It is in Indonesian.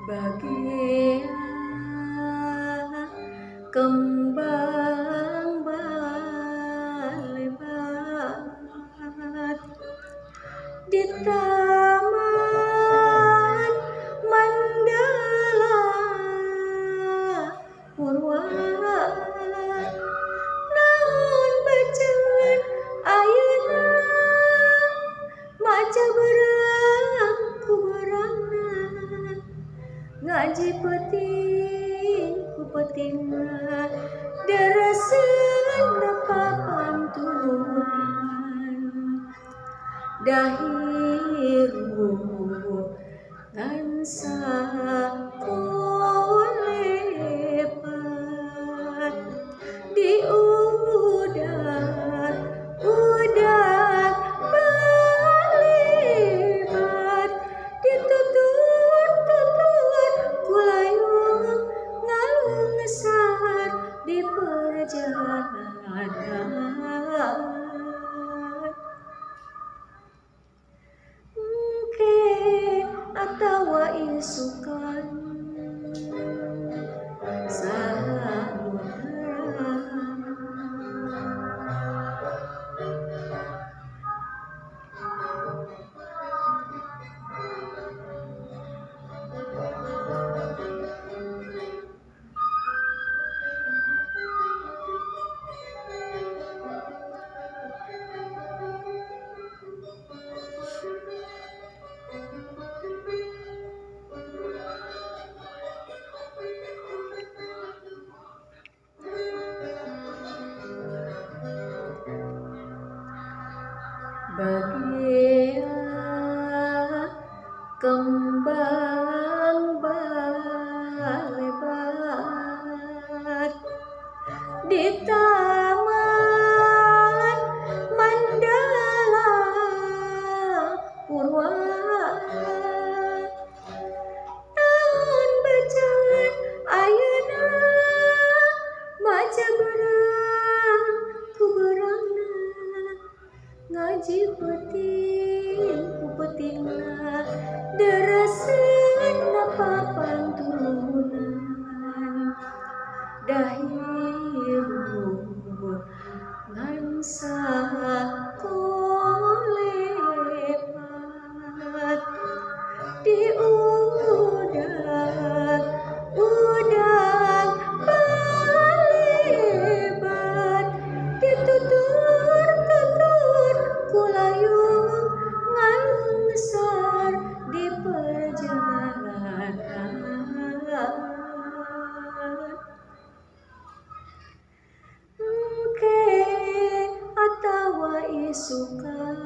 Bagian kembang balebat di taman mandala purwat naon bacan ayeuna maca berang ku berangna ngaji peuting ku peutingna deureuskeun papantunan dahiru ngan sakolepat di udan balebat ditutur-tutur kulayung ngalungser di perjalanan atawa isukan samudera bagian kembang balebat di taman mandala purwat naon bacan ayeuna maca berang ku berangna ngaji peuting ku peutingna deureuskeun papantunan dahiru ngan sakolepat di udan balebat ditutur-tutur kulayung ngalungser di perjalanan atawa isukan